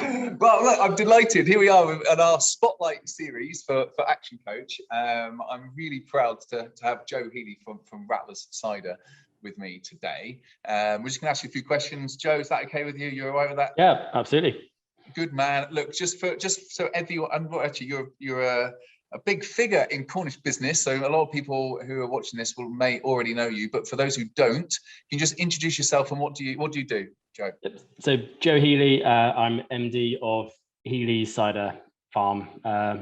Well, look, I'm delighted. Here we are in our spotlight series for Action Coach. I'm really proud to have Joe Healey from Rattlers Cider with me today. We're just going to ask you a few questions. Joe, is that okay with you? You're all right with that? Yeah, absolutely. Good man. Look, just so everyone, and actually, you're a big figure in Cornish business. So a lot of people who are watching this may already know you, but for those who don't, can you just introduce yourself and what do you do, Joe? So Joe Healey, I'm MD of Healey's Cider Farm.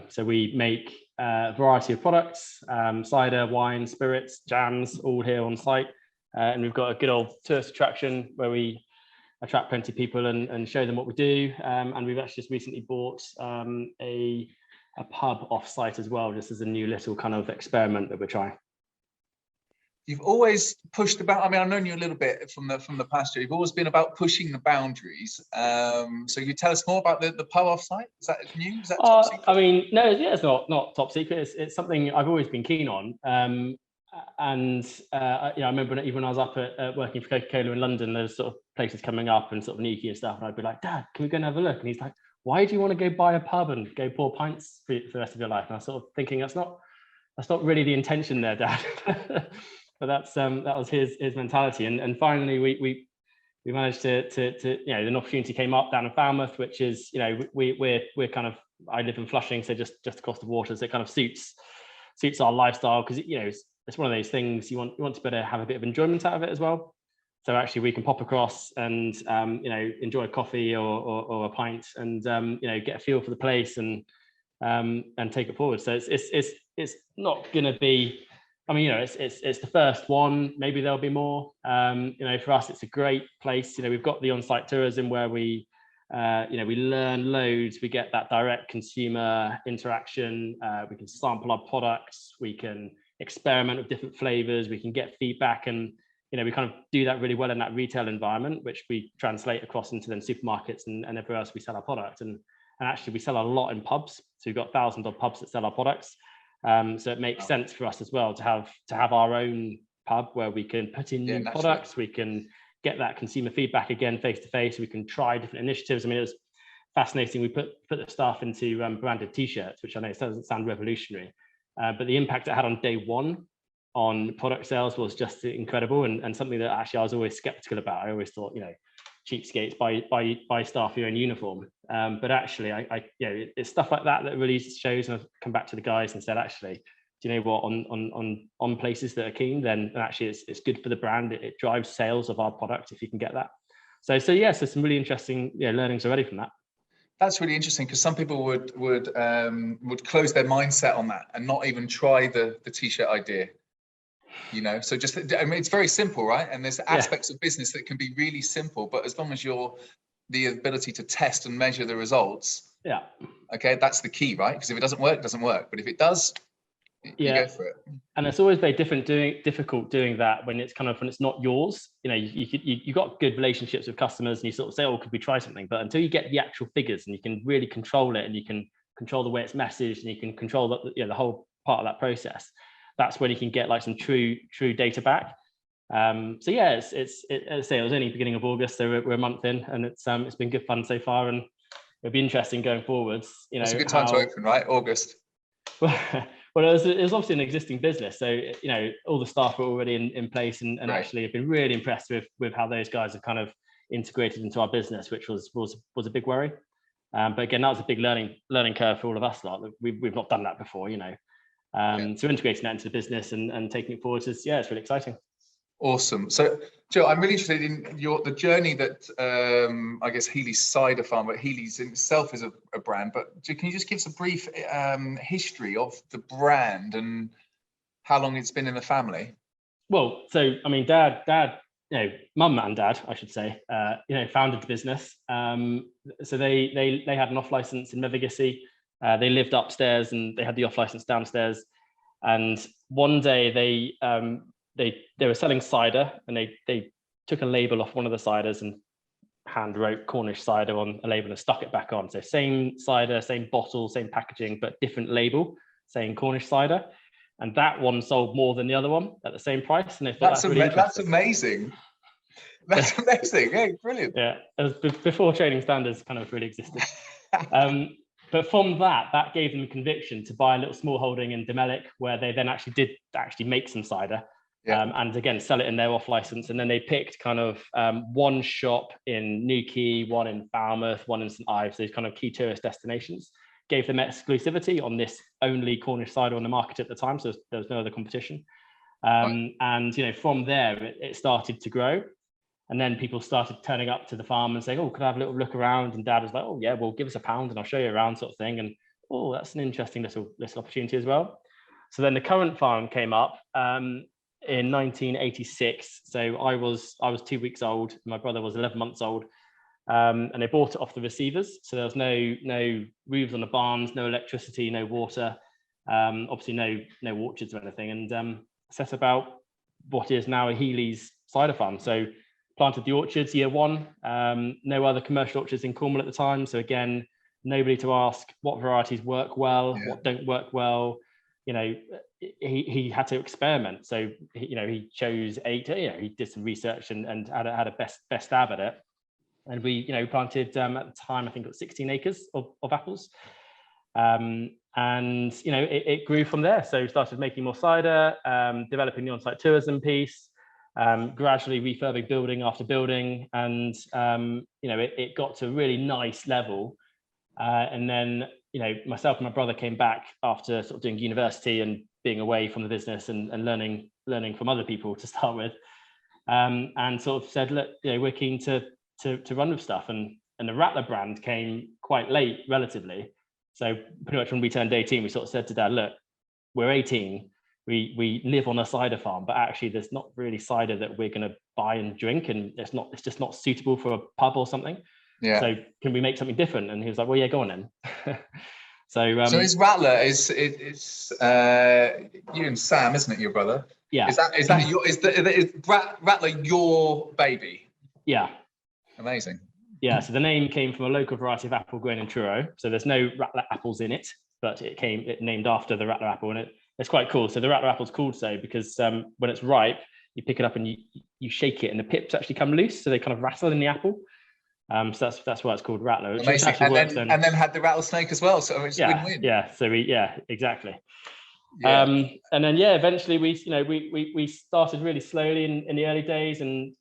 So we make a variety of products, cider, wine, spirits, jams, all here on site. And we've got a good old tourist attraction where we attract plenty of people and show them what we do. And we've actually just recently bought a pub off-site as well, just as a new little kind of experiment that we're trying. You've always pushed about, I mean, I've known you a little bit from the past year. You've always been about pushing the boundaries. So you tell us more about the pub off-site? Is that new? Is that top secret? I mean, no, yeah, it's not top secret. It's something I've always been keen on. I remember even when I was up at working for Coca-Cola in London, there's sort of places coming up and sort of Niki and stuff. And I'd be like, Dad, can we go and have a look? And he's like, why do you want to go buy a pub and go pour pints for the rest of your life? And I was sort of thinking, that's not really the intention there, Dad. But that was his mentality. And finally, we managed to an opportunity came up down in Falmouth, which is, we're kind of, I live in Flushing, so just across the water, so it kind of suits our lifestyle, because it's one of those things you want to be able to have a bit of enjoyment out of it as well. So actually we can pop across and enjoy a coffee or a pint and get a feel for the place and take it forward. So it's not going to be, I mean, it's the first one. Maybe there'll be more. For us, it's a great place. We've got the on-site tourism where we learn loads. We get that direct consumer interaction. We can sample our products. We can experiment with different flavors. We can get feedback, and we kind of do that really well in that retail environment, which we translate across into then supermarkets and everywhere else we sell our product. And actually, we sell a lot in pubs. So we've got thousands of pubs that sell our products. So it makes sense for us as well to have our own pub where we can put in new products. We can get that consumer feedback again face to face. We can try different initiatives. I mean, it was fascinating. We put the stuff into branded T-shirts, which I know doesn't sound revolutionary, but the impact it had on day one on product sales was just incredible, and something that actually I was always skeptical about. I always thought, cheapskates buy staff your own uniform, but actually, it's stuff like that really shows. And I've come back to the guys and said, actually, do you know what? On places that are keen, then actually it's good for the brand. It drives sales of our product if you can get that. So some really interesting learnings already from that. That's really interesting, because some people would close their mindset on that and not even try the T-shirt idea. So just, I mean, it's very simple, right? And there's aspects of business that can be really simple, but as long as you're the ability to test and measure the results, okay, that's the key, right? Because if it doesn't work, it doesn't work. But if it does, you go for it. And it's always very difficult doing that when it's not yours. You got good relationships with customers, and you sort of say, oh, could we try something? But until you get the actual figures and you can really control it, and you can control the way it's messaged, and you can control the whole part of that process, that's when you can get like some true data back. As I say, it was only beginning of August, so we're a month in, and it's been good fun so far, and it'll be interesting going forwards. It's a good time to open, right? August. Well, it was obviously an existing business, so all the staff were already in place, and actually I've been really impressed with how those guys have kind of integrated into our business, which was a big worry. But again, that was a big learning curve for all of us. We've not done that before, So integrating that into the business and taking it forward it's really exciting. Awesome. So, Joe, I'm really interested in the journey that I guess Healey's Cider Farm, but Healey's in itself is a brand. But can you just give us a brief history of the brand and how long it's been in the family? Well, so I mean, Dad, Mum and Dad, I should say, founded the business. So they had an off license in Mevagissey. They lived upstairs, and they had the off license downstairs. And one day they were selling cider, and they took a label off one of the ciders and hand wrote Cornish cider on a label and stuck it back on. So same cider, same bottle, same packaging, but different label saying Cornish cider. And that one sold more than the other one at the same price. And they thought that's really interesting. That's amazing. That's amazing. Yeah, brilliant. Yeah, it was before trading standards kind of really existed. But from that gave them a conviction to buy a little small holding in Demelic, where they then did make some cider. Yeah. And again, sell it in their off license. And then they picked kind of one shop in Newquay, one in Falmouth, one in St Ives, these kind of key tourist destinations, gave them exclusivity on this only Cornish cider on the market at the time. So there was no other competition. Right. And, from there, it started to grow. And then people started turning up to the farm and saying, oh, could I have a little look around? And Dad was like, oh, yeah, well, give us £1 and I'll show you around, sort of thing. And, oh, that's an interesting little opportunity as well. So then the current farm came up in 1986. So I was 2 weeks old. My brother was 11 months old. And they bought it off the receivers. So there was no roofs on the barns, no electricity, no water, obviously no orchards or anything. And set about what is now a Healey's cider farm. So planted the orchards year one, no other commercial orchards in Cornwall at the time. So again, nobody to ask what varieties work well, what don't work well. He had to experiment. So, he chose 8, he did some research and had a best stab at it. And we, planted at the time, I think it was 16 acres of apples. And, it grew from there. So we started making more cider, developing the on-site tourism piece, gradually refurbing building after building, and it got to a really nice level. And then myself and my brother came back after sort of doing university and being away from the business and learning from other people to start with, and sort of said, look, we're keen to run with stuff. And the Rattler brand came quite late, relatively. So pretty much when we turned 18, we sort of said to Dad, look, we're 18. We live on a cider farm, but actually there's not really cider that we're going to buy and drink, and it's just not suitable for a pub or something. Yeah. So can we make something different? And he was like, well, yeah, go on then. So is Rattler it's you and Sam, isn't it, your brother? Yeah. Is Rattler your baby? Yeah. Amazing. Yeah. So the name came from a local variety of apple grown in Truro. So there's no Rattler apples in it, but it named after the Rattler apple, and it's quite cool. So the Rattler apple's called so because when it's ripe, you pick it up and you shake it, and the pips actually come loose, so they kind of rattle in the apple. So that's why it's called Rattler. Amazing. And then had the rattlesnake as well. So it's win-win. Yeah. So exactly. Yeah. And then eventually we started really slowly in the early days, and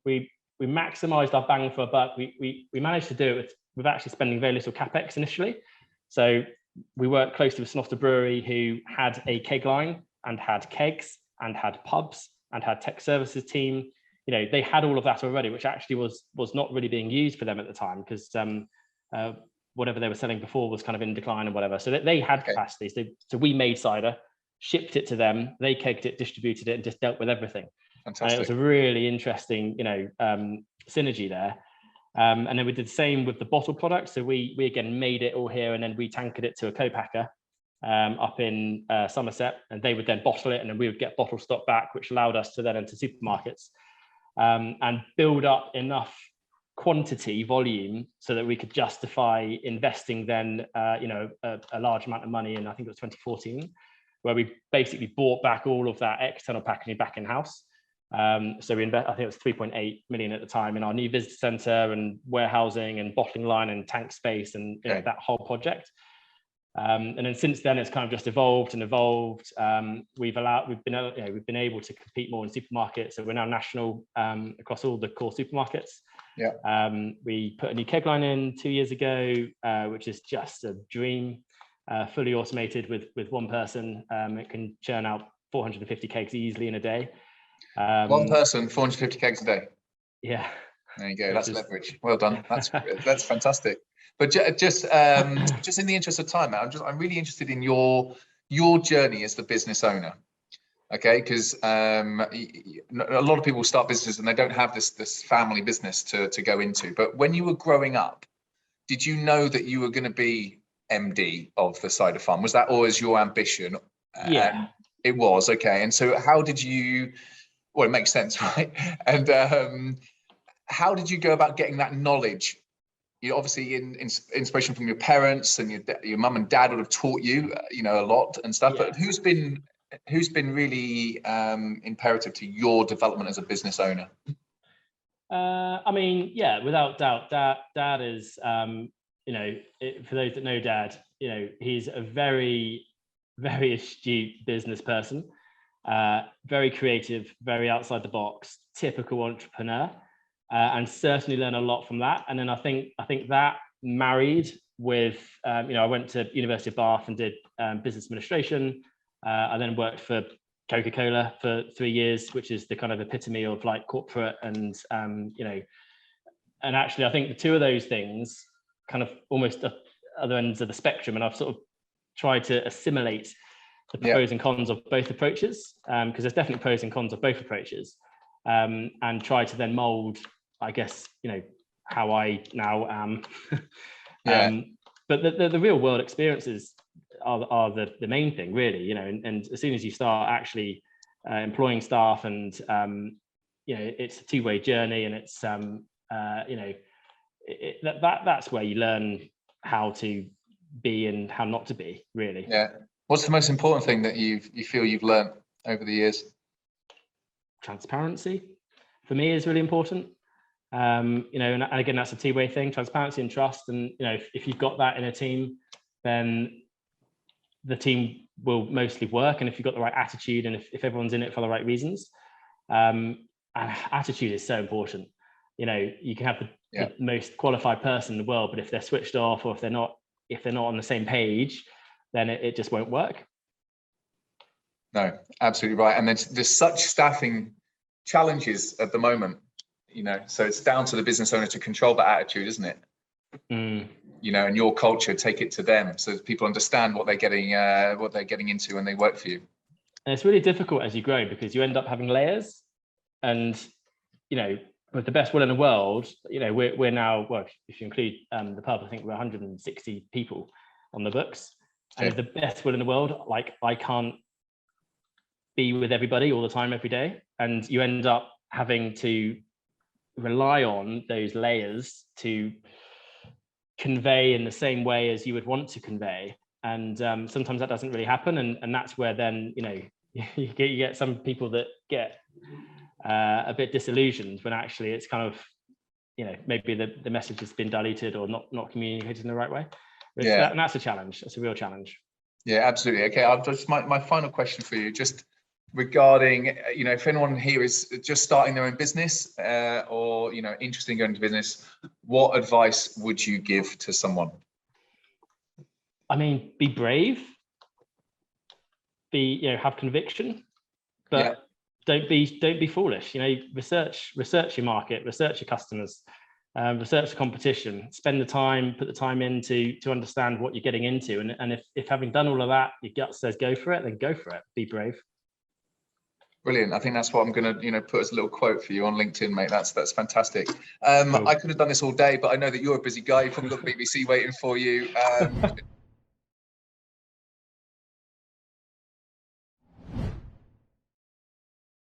we maximized our bang for a buck. We managed to do it with actually spending very little capex initially. So we worked closely with Snofter Brewery, who had a keg line and had kegs and had pubs and had tech services team. They had all of that already, which actually was not really being used for them at the time, because whatever they were selling before was kind of in decline and whatever. So they had capacity. So we made cider, shipped it to them, they kegged it, distributed it, and just dealt with everything. Fantastic. And it was a really interesting, synergy there. And then we did the same with the bottle product. So we again made it all here, and then we tankered it to a co-packer up in Somerset, and they would then bottle it, and then we would get bottle stock back, which allowed us to then enter supermarkets and build up enough volume so that we could justify investing then a large amount of money in, I think it was 2014, where we basically bought back all of that external packaging back in-house. So we I think it was 3.8 million at the time in our new visitor centre and warehousing and bottling line and tank space and that whole project. And then since then it's kind of just evolved. We've been able to compete more in supermarkets. So we're now national across all the core supermarkets. Yeah. We put a new keg line in 2 years ago, which is just a dream, fully automated with one person. It can churn out 450 kegs easily in a day. One person, 450 kegs a day. Yeah. There you go. That's leverage. Well done. That's fantastic. But just in the interest of time, Matt, I'm really interested in your journey as the business owner. Okay, because a lot of people start businesses and they don't have this family business to go into. But when you were growing up, did you know that you were going to be MD of the cider farm? Was that always your ambition? Yeah, it was. Okay, and so how did you? Well, it makes sense, right? And how did you go about getting that knowledge? You obviously in inspiration from your parents, and your mum and dad would have taught you, a lot and stuff. Yeah. But who's been really imperative to your development as a business owner? I mean, yeah, without doubt, Dad is, you know, for those that know Dad, you know, he's a very, very astute business person, very creative, very outside the box, typical entrepreneur, and certainly learn a lot from that. And then I think that married with, you know, I went to University of Bath and did business administration. I then worked for Coca-Cola for 3 years, which is the kind of epitome of like corporate and, you know, and actually I think the two of those things kind of almost the other ends of the spectrum. And I've sort of tried to assimilate the pros and cons of both approaches, because there's definitely pros and cons of both approaches, and try to then mold, I guess, you know, how I now am. But the real world experiences are the main thing, really, you know, and as soon as you start actually employing staff and, you know, it's a two-way journey, and it's, you know, that's where you learn how to be and how not to be, really. Yeah. What's the most important thing that you feel you've learned over the years? Transparency, for me, is really important. You know, and again, that's a two-way thing, transparency and trust. And, you know, if you've got that in a team, then the team will mostly work. And if you've got the right attitude, and if everyone's in it for the right reasons, and attitude is so important. You know, you can have the most qualified person in the world, but if they're switched off, or if they're not on the same page, then it just won't work. No, absolutely right. And there's such staffing challenges at the moment, you know, so it's down to the business owner to control that attitude, isn't it? You know, and your culture, take it to them, so that people understand what they're getting into when they work for you. And it's really difficult as you grow, because you end up having layers, and, you know, with the best will in the world, you know, we're now, well, if you include the pub, I think we're 160 people on the books. And with the best will in the world, like, I can't be with everybody all the time, every day. And you end up having to rely on those layers to convey in the same way as you would want to convey. And sometimes that doesn't really happen. And that's where then, you know, you get some people that get a bit disillusioned when actually it's kind of, you know, maybe the message has been diluted or not communicated in the right way. And that's a challenge. That's a real challenge. Yeah, absolutely. Okay, I've just my final question for you, just regarding, you know, if anyone here is just starting their own business, or, you know, interested in going into business, what advice would you give to someone? I mean, be brave, you know, have conviction, but don't be foolish. You know, research your market, research your customers, research the competition, spend the time, put the time in to understand what you're getting into. And if having done all of that, your gut says go for it, then go for it. Be brave. Brilliant. I think that's what I'm going to, you know, put as a little quote for you on LinkedIn, mate. That's fantastic. Cool. I could have done this all day, but I know that you're a busy guy. You've probably got the BBC waiting for you.